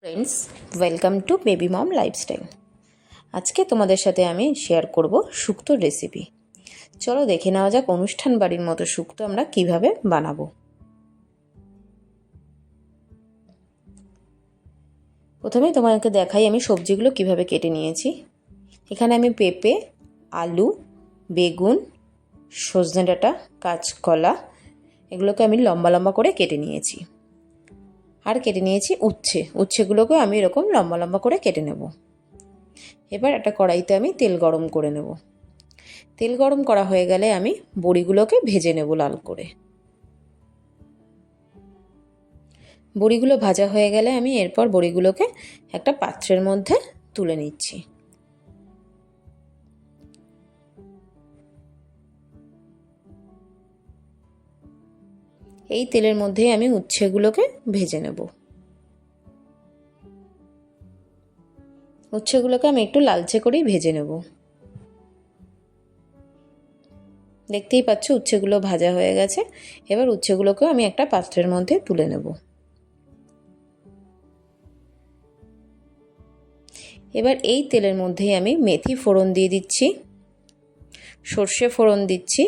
Friends, welcome to baby mom lifestyle. আজকে তোমাদের সাথে আমি শেয়ার করব শুক্তোর রেসিপি। চলো দেখে নেওয়া যাক অনুষ্ঠান বাড়ির মতো শুক্তো আমরা কিভাবে বানাবো। প্রথমে তোমাকে দেখাই আমি সবজিগুলো কিভাবে কেটে নিয়েছি। এখানে আমি পেঁপে, আলু, বেগুন, সজনে ডাঁটা, কাঁচকলা এগুলোকে আমি লম্বা লম্বা করে কেটে নিয়েছি। আর কেটে নিয়েছি উচ্ছেগুলোকেও আমি এরকম লম্বা লম্বা করে কেটে নেব। এবার একটা কড়াইতে আমি তেল গরম করে নেব। তেল গরম করা হয়ে গেলে আমি বড়িগুলোকে ভেজে নেব লাল করে। বড়িগুলো ভাজা হয়ে গেলে আমি এরপর বড়িগুলোকে একটা পাত্রের মধ্যে তুলে নিচ্ছি। এই তেলের মধ্যেই আমি উচ্ছেগুলোকে ভেজে নেব। উচ্ছেগুলোকে আমি একটু লালচে করেই ভেজে নেব। দেখতেই পাচ্ছ উচ্ছেগুলো ভাজা হয়ে গেছে। এবার উচ্ছেগুলোকেও আমি একটা পাত্রের মধ্যে তুলে নেব। এবার এই তেলের মধ্যেই আমি মেথি ফোড়ন দিয়ে দিচ্ছি, সর্ষে ফোড়ন দিচ্ছি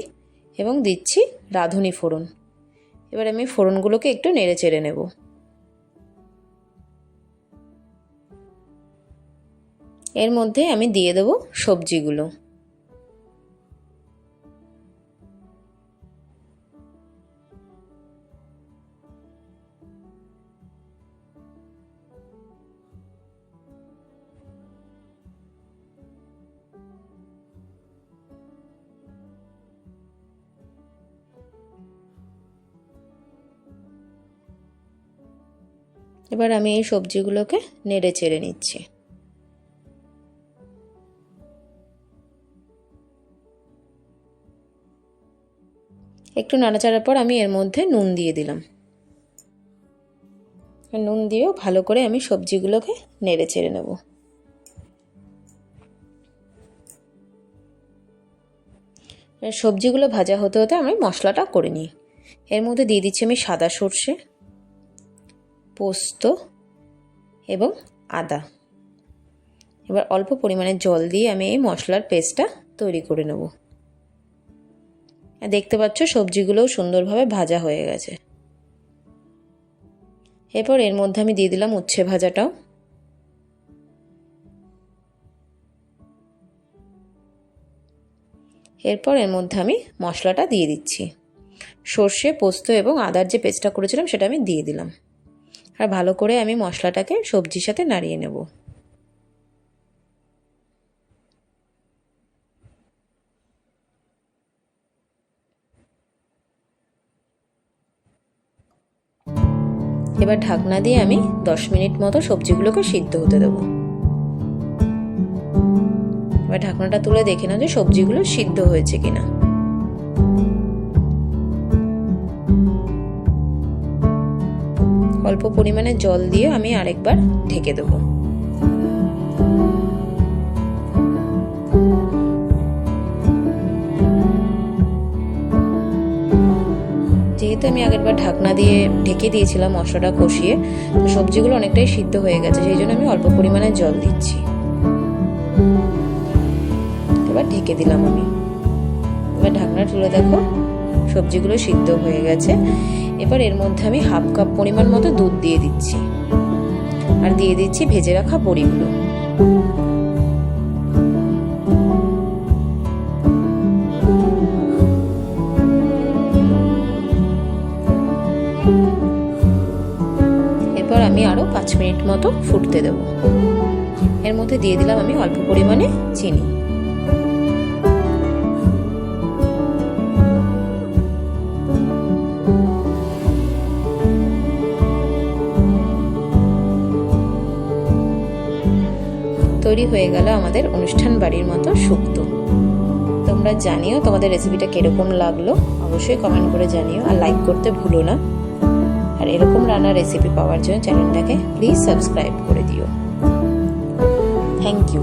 এবং দিচ্ছি রাঁধুনি ফোড়ন। এবার আমি ফোড়নগুলোকে একটু নেড়ে চেড়ে নেব। এর মধ্যে আমি দিয়ে দেব সবজিগুলো। এবার আমি এই সবজিগুলোকে নেড়ে চেড়ে নিচ্ছি। একটু নাড়াচাড়ার পর আমি এর মধ্যে নুন দিয়ে দিলাম। নুন দিয়েও ভালো করে আমি সবজিগুলোকে নেড়ে চেড়ে নেব। সবজিগুলো ভাজা হতে হতে আমি মশলাটা করে নিই। এর মধ্যে দিয়ে দিচ্ছি আমি সাদা সর্ষে, পোস্ত এবং আদা। এবার অল্প পরিমাণে জল দিয়ে আমি এই মশলার পেস্টটা তৈরি করে নেব। দেখতে পাচ্ছ সবজিগুলোও সুন্দরভাবে ভাজা হয়ে গেছে। এরপর এর মধ্যে আমি দিয়ে দিলাম উচ্ছে ভাজাটাও। এরপর এর মধ্যে আমি মশলাটা দিয়ে দিচ্ছি। সর্ষে, পোস্ত এবং আদার যে পেস্টটা করেছিলাম সেটা আমি দিয়ে দিলাম। আর ভালো করে আমি মশলাটাকে সবজির সাথে নাড়িয়ে নেব। এবার ঢাকনা দিয়ে আমি 10 মিনিট মতো সবজিগুলোকে সিদ্ধ হতে দেব। এবার ঢাকনাটা তুলে দেখে নাও যে সবজিগুলো সিদ্ধ হয়েছে কিনা। অল্প পরিমাণে জল দিয়ে আমি আরেকবার ঢেকে দেব। যেহেতু আমি আগেরবার ঢাকনা দিয়ে ঢেকে দিয়েছিলাম মশলাটা কষিয়ে, তো সবজিগুলো অনেকটাই সিদ্ধ হয়ে গেছে, সেই জন্য আমি অল্প পরিমাণে জল দিচ্ছি। এবার ঢেকে দিলাম আমি। এবার ঢাকনা তুলে দেখো সবজিগুলো সিদ্ধ হয়ে গেছে। এবার এর মধ্যে আমি হাফ কাপ পরিমাণ মতো দুধ দিয়ে দিচ্ছি আর দিয়ে দিচ্ছি ভেজে রাখা বড়িগুলো। এরপর আমি আরো 5 মিনিট মতো ফুটতে দেব। এর মধ্যে দিয়ে দিলাম আমি অল্প পরিমাণে চিনি। তৈরি হয়ে গেল আমাদের অনুষ্ঠান বাড়ির মতো শুক্তো। তোমরা জানিও তোমাদের রেসিপিটা কিরকম লাগলো, অবশ্যই কমেন্ট করে জানিও আর লাইক করতে ভুলো না। আর এরকম রান্নার রেসিপি পাওয়ার জন্য চ্যানেলটাকে প্লিজ সাবস্ক্রাইব করে দিও। Thank you.